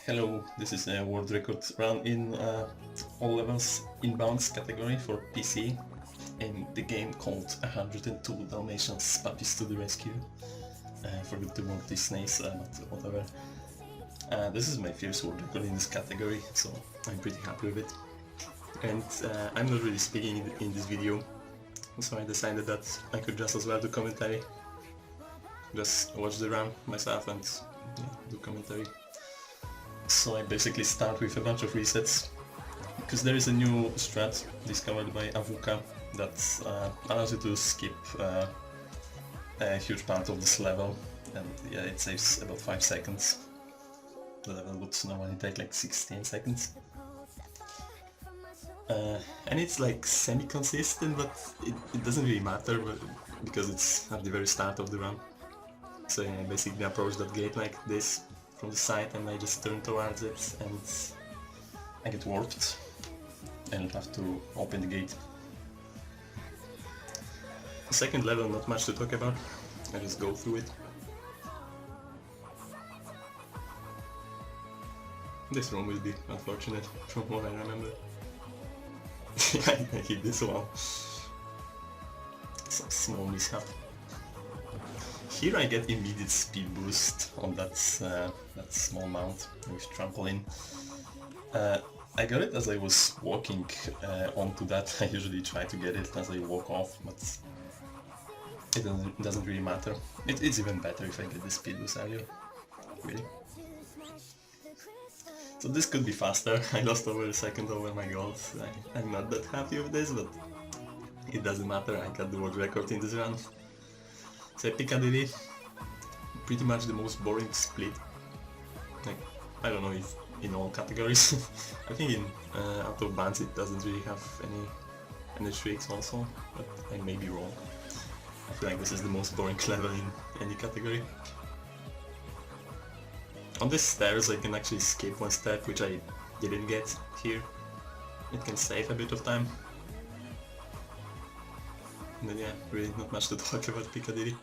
Hello, this is a world record run in all levels inbounds category for PC in the game called 102 Dalmatians Puppies to the Rescue. Forgot the word these names, but whatever. This is my first world record in this category, so I'm pretty happy with it. And I'm not really speaking in this video, so I decided that I could just as well do commentary. Just watch the run myself and do commentary. So I basically start with a bunch of resets, because there is a new strat discovered by Avuka that allows you to skip a huge part of this level, and yeah, it saves about 5 seconds. The level would normally take like 16 seconds. And it's like semi-consistent, but it doesn't really matter because it's at the very start of the run. So yeah, I basically approach that gate like this from the side, and I just turn towards it and I get warped and have to open the gate. The second level, not much to talk about, I just go through it. This room will be unfortunate from what I remember. I hit this wall. Some small mishap. Here I get immediate speed boost on that small mount with trampoline. I got it as I was walking onto that. I usually try to get it as I walk off, but it doesn't really matter. It's even better if I get the speed boost earlier, really. So this could be faster. I lost over a second over my goals. I'm not that happy with this, but it doesn't matter. I got the world record in this run. So Piccadilly, pretty much the most boring split. Like, I don't know if in all categories. I think in out of bands it doesn't really have any tricks also, but I may be wrong. I feel like this is the most boring level in any category. On these stairs I can actually skip one step, which I didn't get here. It can save a bit of time. And then yeah, really not much to talk about Piccadilly.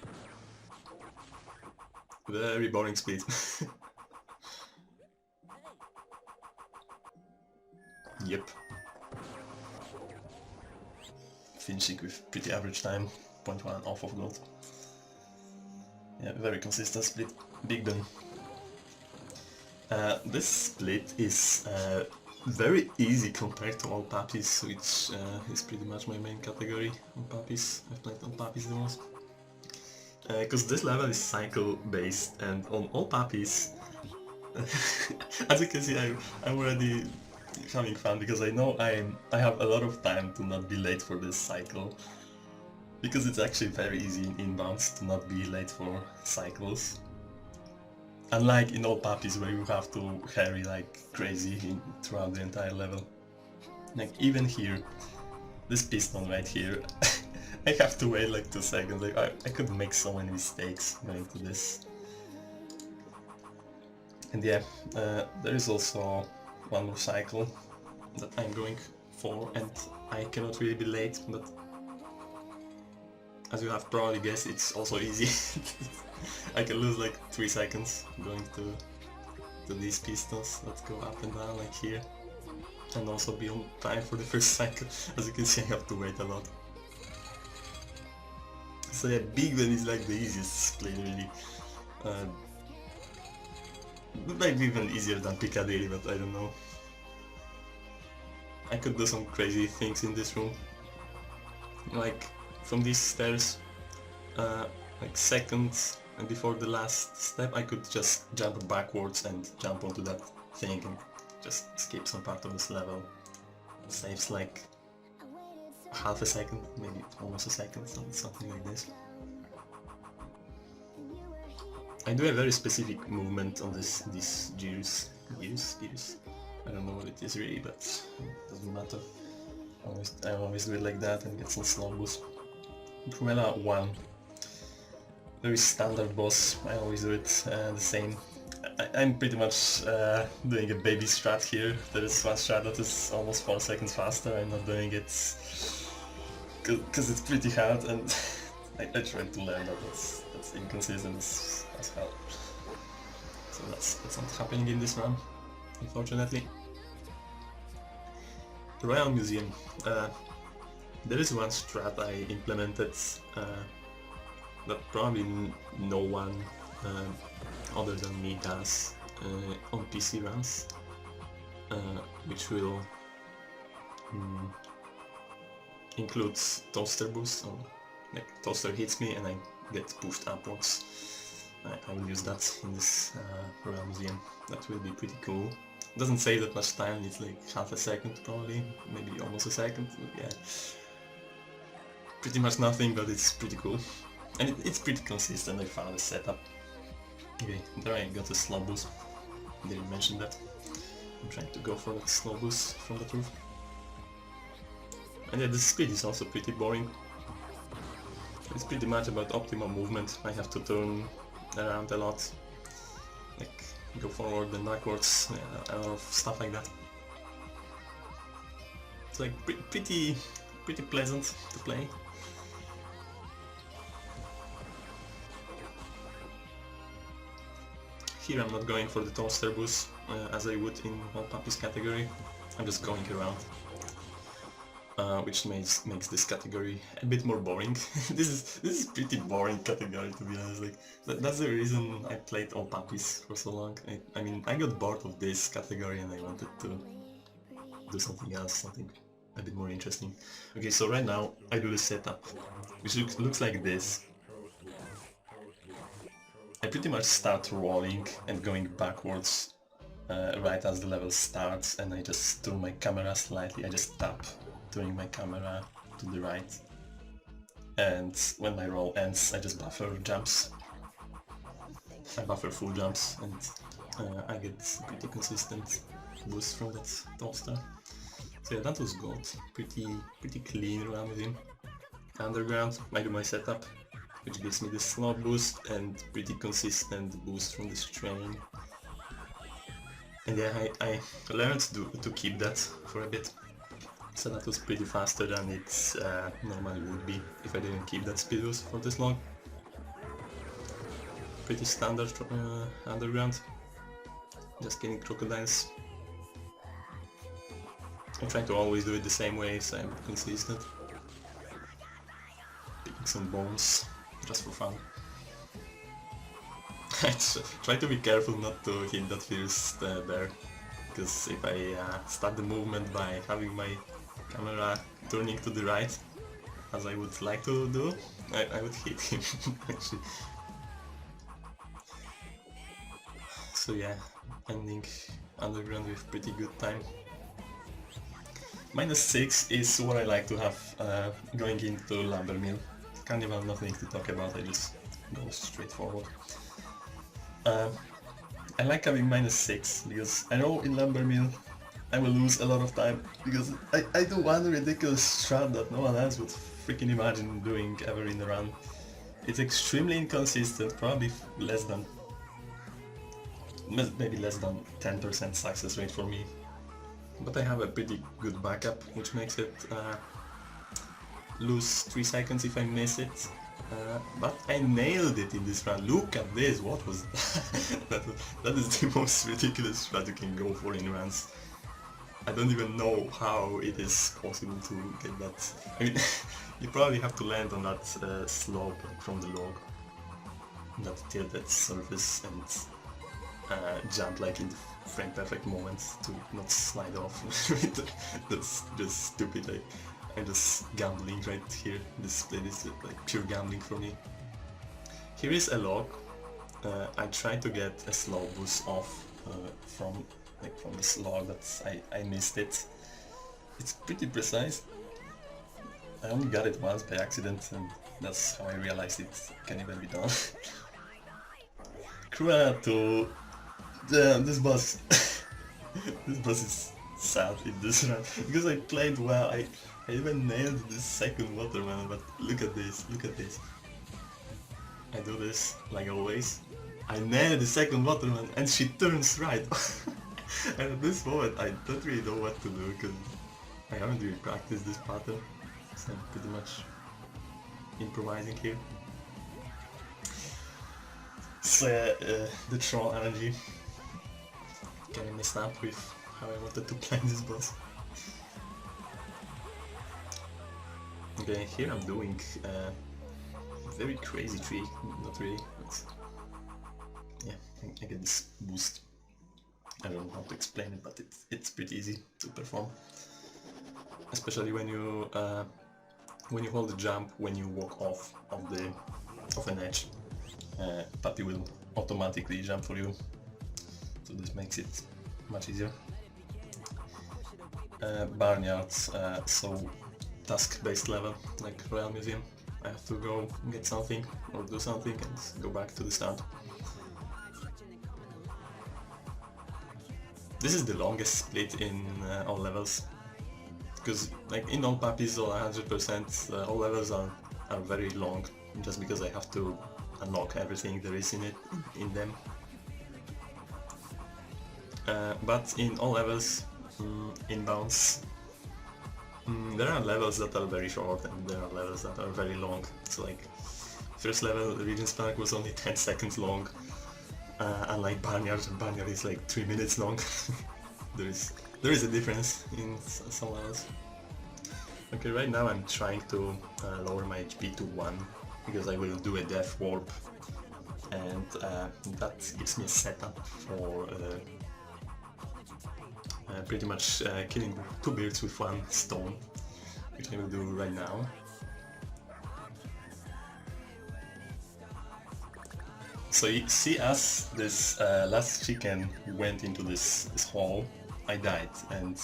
Very boring split. Yep. Finishing with pretty average time, 0.1 off of gold. Yeah, very consistent split. Big done. This split is very easy compared to all puppies, which is pretty much my main category on puppies. I've played on puppies the most. Because this level is cycle based, and on all puppies, as you can see, I'm already having fun because I know I have a lot of time to not be late for this cycle. Because it's actually very easy in inbounds to not be late for cycles. Unlike in all puppies where you have to carry like crazy throughout the entire level. Like even here, this piston right here, I have to wait like 2 seconds. Like I could make so many mistakes going to this. And yeah, there is also one more cycle that I'm going for, and I cannot really be late, but as you have probably guessed, it's also easy. I can lose like 3 seconds going to these pistons that go up and down like here, and also be on time for the first cycle. As you can see, I have to wait a lot. So yeah, Big Ben is like the easiest split really. Maybe even easier than Piccadilly, but I don't know. I could do some crazy things in this room. Like from these stairs, like seconds and before the last step, I could just jump backwards and jump onto that thing and just skip some part of this level. It saves like half a second, maybe almost a second, something like this. I do a very specific movement on these gears. I don't know what it is really, but it doesn't matter. I always do it like that and get some slow boost. Cruella 1. Very standard boss, I always do it the same. I'm pretty much doing a baby strat here. There is one strat that is almost 4 seconds faster. I'm not doing it because it's pretty hard, and I tried to learn that that's inconsistent as hell. So that's not happening in this run. unfortunately. The Royal Museum. There is one strat I implemented that probably no one other than me does on PC runs, which will include toaster boost. So, like, toaster hits me and I get pushed upwards. I will use that in this Royal Museum. That will be pretty cool. Doesn't save that much time, it's like half a second probably, maybe almost a second, yeah. Pretty much nothing, but it's pretty cool. And it's pretty consistent, I found a setup. Okay, there I got a slow boost. Didn't mention that. I'm trying to go for that slow boost from the roof. And yeah, the speed is also pretty boring. It's pretty much about optimal movement. I have to turn around a lot. Like, go forward and backwards, a lot of stuff like that. It's like pretty pleasant to play. Here I'm not going for the toaster boost as I would in All Puppies category. I'm just going around, which makes this category a bit more boring. This is pretty boring category, to be honest. Like that's the reason I played All Puppies for so long. I mean, I got bored of this category and I wanted to do something else, something a bit more interesting. Okay, so right now I do the setup, which looks like this. I pretty much start rolling and going backwards right as the level starts, and I just turn my camera slightly. I just tap, turning my camera to the right, and when my roll ends I just buffer jumps. I buffer full jumps and I get pretty consistent boost from that toaster. So yeah, that was good. Pretty clean around with him. Underground, I do my setup, which gives me the slow boost and pretty consistent boost from this train. And yeah, I learned to keep that for a bit. So that was pretty faster than it normally would be if I didn't keep that speed boost for this long. Pretty standard underground. Just killing crocodiles. I try to always do it the same way, so I'm consistent. Picking some bones, just for fun. I try to be careful not to hit that first bear, because if I start the movement by having my camera turning to the right, as I would like to do, I would hit him, actually. So yeah, ending underground with pretty good time. -6 is what I like to have going into lumber mill. Carnival, nothing to talk about, I just go straight forward. I like having -6 because I know in lumber mill I will lose a lot of time because I do one ridiculous strat that no one else would freaking imagine doing ever in the run. It's extremely inconsistent, probably maybe less than 10% success rate for me. But I have a pretty good backup, which makes it lose 3 seconds if I miss it. But I nailed it in this run. Look at this, what was that? That is the most ridiculous strat you can go for in runs. I don't even know how it is possible to get that. I mean, you probably have to land on that slope from the log, that tilted surface, and jump like in the frame perfect moments to not slide off. That's just stupid. I'm just gambling right here. This split is like pure gambling for me. Here is a log. I try to get a slow boost off from this log, but I missed it. It's pretty precise. I only got it once by accident, and that's how I realized it can even be done. Cruel to this boss. This boss is sad in this run because I played well. I even nailed this second watermelon, but look at this, look at this. I do this like always. I nailed the second watermelon and she turns right. And at this moment I don't really know what to do because I haven't really practiced this pattern, so I'm pretty much improvising here. So the troll energy. kinda messed up with how I wanted to play this boss. Okay, here I'm doing a very crazy trick, not really, but yeah, I get this boost. I don't know how to explain it, but it's pretty easy to perform. Especially when you hold the jump when you walk off of an edge, Puppy will automatically jump for you, so this makes it much easier. Barnyards, so task-based level, like Royal Museum. I have to go get something or do something and go back to the start. This is the longest split in all levels, because like in all puppies or 100%, all levels are very long, just because I have to unlock everything there is in them. But in all levels, inbounds, there are levels that are very short and there are levels that are very long. So like, first level, Regent's Park was only 10 seconds long, unlike Barnyard, and Barnyard is like 3 minutes long. there is a difference in some levels. Okay, right now I'm trying to lower my HP to 1, because I will do a death warp, and that gives me a setup for pretty much killing 2 birds with 1 stone, which I will do right now. So you see, as this last chicken went into this hole, I died, and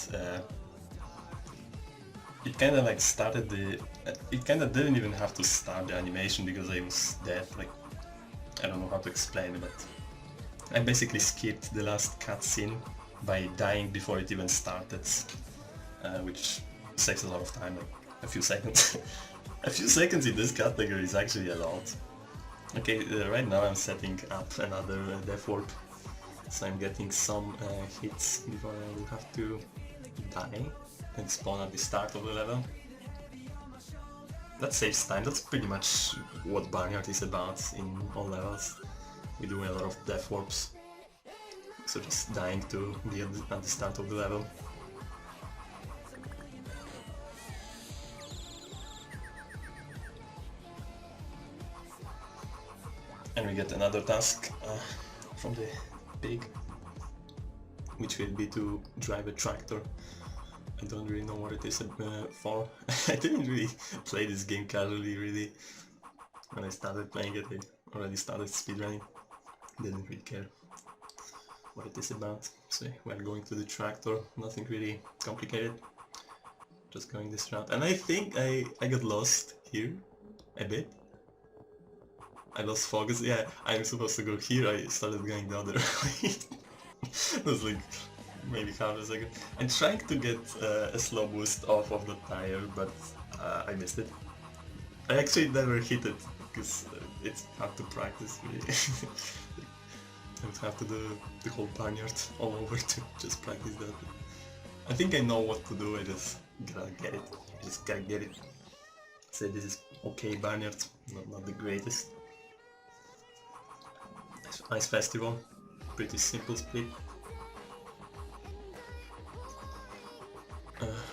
it kinda like started the... it kinda didn't even have to start the animation because I was dead, like, I don't know how to explain it, but I basically skipped the last cutscene by dying before it even started, which saves a lot of time, like a few seconds. A few seconds in this category is actually a lot. Okay, right now I'm setting up another death warp, so I'm getting some hits before I will have to die and spawn at the start of the level. That saves time. That's pretty much what Barnyard is about in all levels. We do a lot of death warps, so just dying to be at the start of the level. And we get another task from the pig, which will be to drive a tractor. I don't really know what it is for. I didn't really play this game casually, really. When I started playing it, I already started speedrunning. Didn't really care what it is about. So we're going to the tractor, nothing really complicated. Just going this route. And I think I got lost here a bit. I lost focus. Yeah, I'm supposed to go here. I started going the other way. It was like maybe half a second. I'm trying to get a slow boost off of the tire, but I missed it. I actually never hit it, because it's hard to practice, really. I would have to do the whole barnyard all over to just practice that. I think I know what to do, I just gotta get it. I just gotta get it. Say this is okay barnyard, not the greatest. Nice festival, pretty simple split.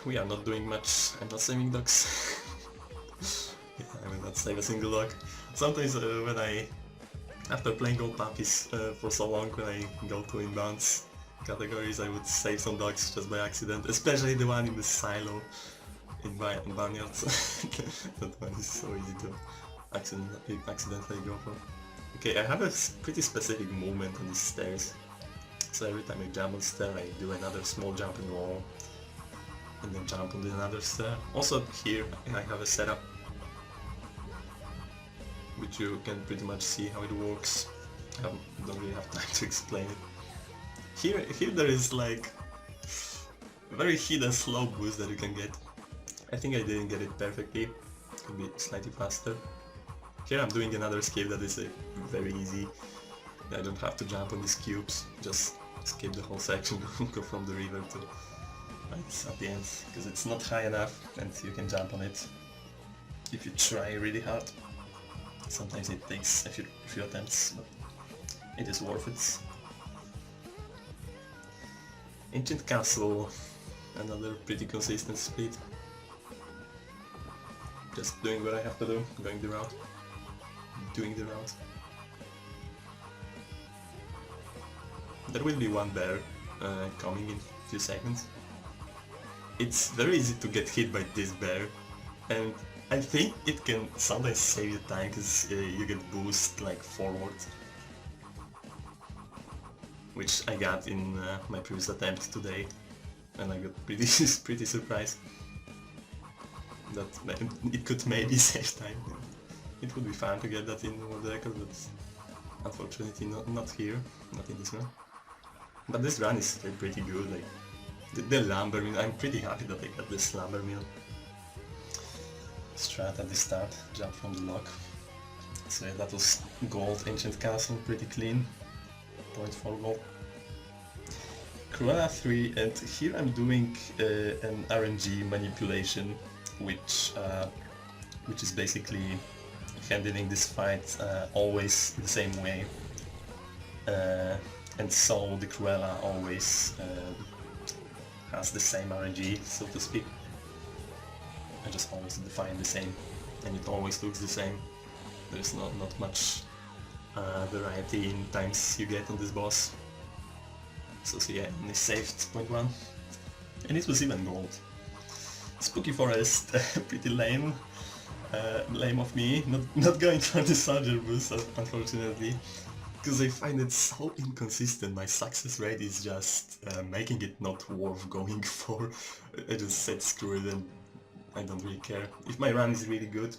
We are not doing much. I'm not saving dogs. Yeah, I will not save a single dog. Sometimes after playing all puppies for so long, when I go to inbounds categories, I would save some dogs just by accident, especially the one in the silo in barnyards. That one is so easy to accidentally go for. Okay, I have a pretty specific movement on these stairs. So every time I jump on the stair, I do another small jump in the wall, and then jump on another stair. Also here I have a setup, which you can pretty much see how it works. I don't really have time to explain it. Here there is like a very hidden slow boost that you can get. I think I didn't get it perfectly, it could be slightly faster. Here I'm doing another escape that is very easy. I don't have to jump on these cubes, just skip the whole section, go from the river to right at the end, because it's not high enough and you can jump on it if you try really hard. Sometimes it takes a few attempts, but it is worth it. Ancient Castle, another pretty consistent split. Just doing what I have to do, going the route, doing the route. There will be one bear coming in a few seconds. It's very easy to get hit by this bear, and I think it can sometimes save you time because you get boost like forward, which I got in my previous attempt today, and I got pretty pretty surprised that it could maybe save time. It would be fun to get that in world record, but unfortunately not here, not in this run. But this run is pretty good. Like the lumber mill, I'm pretty happy that I got this lumber mill. Strat at the start, jump from the lock. So yeah, that was gold, Ancient Castle, pretty clean. 0.4 gold. Cruella 3, and here I'm doing an RNG manipulation, which is basically handling this fight always the same way. And so the Cruella always has the same RNG, so to speak. I just always define the same, and it always looks the same. There's not much variety in times you get on this boss. So yeah, only saved 0.1, and it was even gold. Spooky Forest, pretty lame. Lame of me, not going for the soldier boost, unfortunately, because I find it so inconsistent. My success rate is just making it not worth going for. I just said screw it and I don't really care. If my run is really good,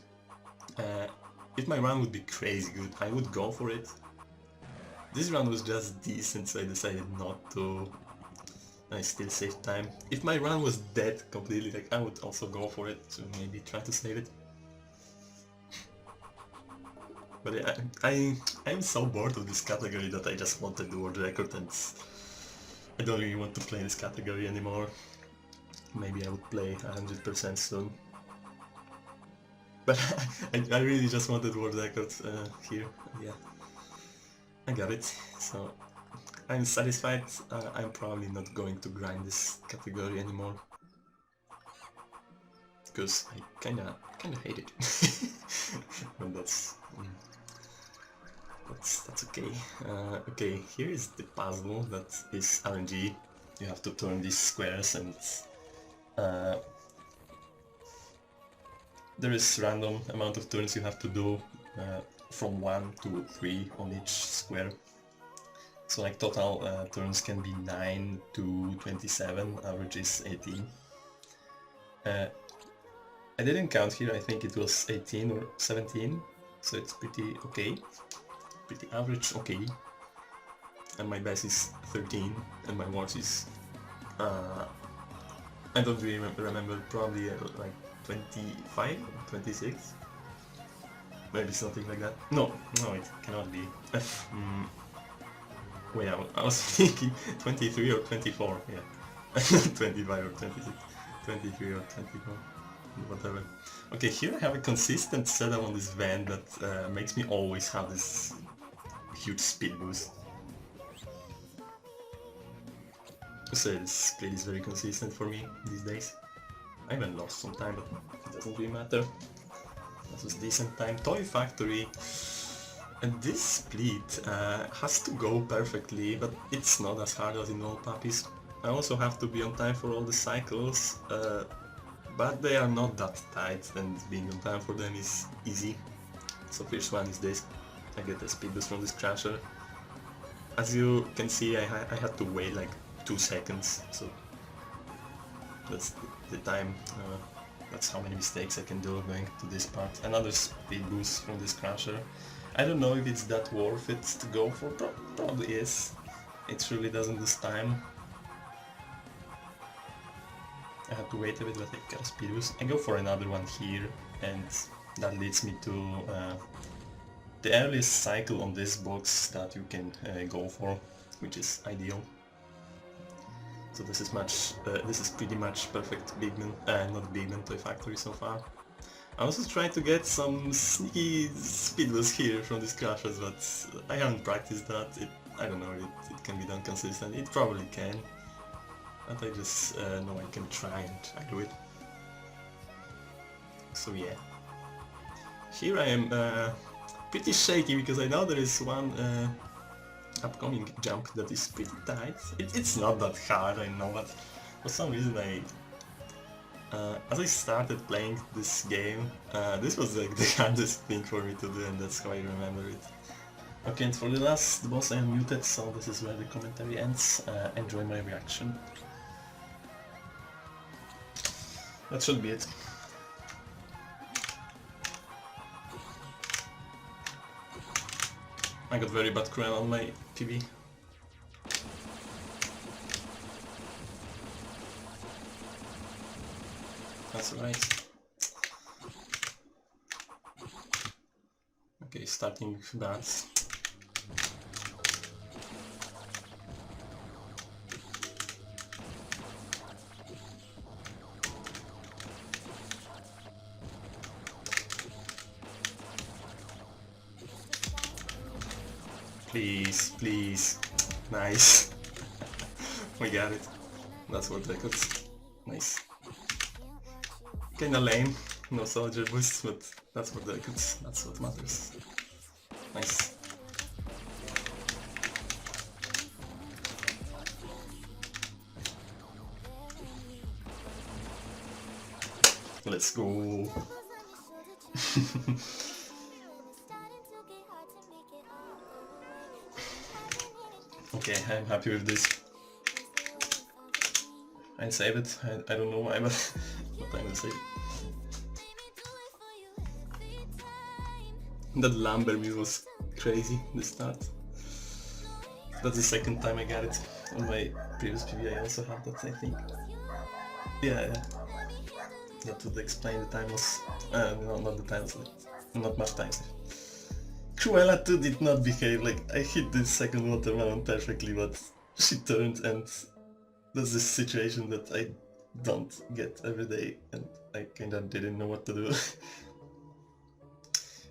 if my run would be crazy good, I would go for it. This run was just decent, so I decided not to. I still saved time. If my run was dead completely, like, I would also go for it to maybe try to save it. But yeah, I'm so bored of this category that I just wanted the world record, and I don't really want to play this category anymore. Maybe I would play 100% soon. But I really just wanted world record here. Yeah, I got it. So I'm satisfied. I'm probably not going to grind this category anymore, because I kinda hate it. But that's okay. Okay, here is the puzzle that is RNG. You have to turn these squares, and there is random amount of turns you have to do, from 1 to 3 on each square. So like total turns can be 9 to 27, average is 18. I didn't count here, I think it was 18 or 17, so it's pretty okay. Pretty average, okay. And my best is 13, and my worst is, I don't really remember, probably like 25 or 26? Maybe something like that. No, it cannot be. Wait, I was thinking 23 or 24, yeah. 25 or 26, 23 or 24, whatever. Okay, here I have a consistent setup on this van that makes me always have this huge speed boost. So this split is very consistent for me these days. I even lost some time, but it doesn't really matter. That was decent time. Toy Factory. And this split has to go perfectly, but it's not as hard as in all puppies. I also have to be on time for all the cycles, but they are not that tight, and being on time for them is easy. So first one is this. I get a speed boost from this crasher. As you can see, I had to wait like 2 seconds, so that's the time. That's how many mistakes I can do going to this part. Another speed boost from this crasher. I don't know if it's that worth it to go for, probably is. It really doesn't lose time. I have to wait a bit, but I got a speed boost. I go for another one here, and that leads me to the earliest cycle on this box that you can go for, which is ideal. So this is pretty much perfect Bigman, not Bigman, Toy Factory so far. I also tried to get some sneaky speed boost here from these crashes, but I haven't practiced that. I don't know, it can be done consistent. It probably can. but I just know I can try and I do it. So yeah. Here I am pretty shaky because I know there is one upcoming jump that is pretty tight. It's not that hard, I know, but for some reason as I started playing this game, this was like the hardest thing for me to do, and that's how I remember it. Okay, and for the last boss I am muted, so this is where the commentary ends. Enjoy my reaction. That should be it. I got very bad cran on my PB. That's right. Okay, starting bad. Please, please. Nice. We got it. That's what records. Nice. Kinda lame, no soldier boost, but that's what records. That's what matters. Nice. Let's go. Okay, I'm happy with this. I save it. I don't know why, but I will save it. That Lambermere was crazy, the start. That's the second time I got it. On my previous PV I also had that, I think. Yeah. That would explain the time loss. No, not the time loss. Not much time save. Cruella 2 did not behave, like, I hit the second watermelon perfectly, but she turned, and that's the situation that I don't get every day, and I kinda didn't know what to do.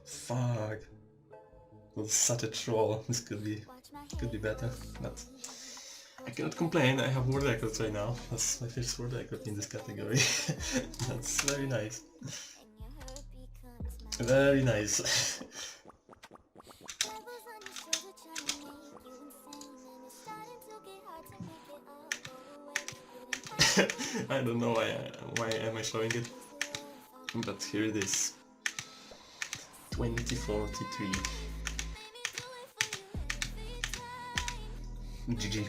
Fuck. That was such a troll. This could be better, but I cannot complain. I have world records right now. That's my first world record in this category. That's very nice. Very nice. I don't know why am I showing it, but here it is. 2043. GG.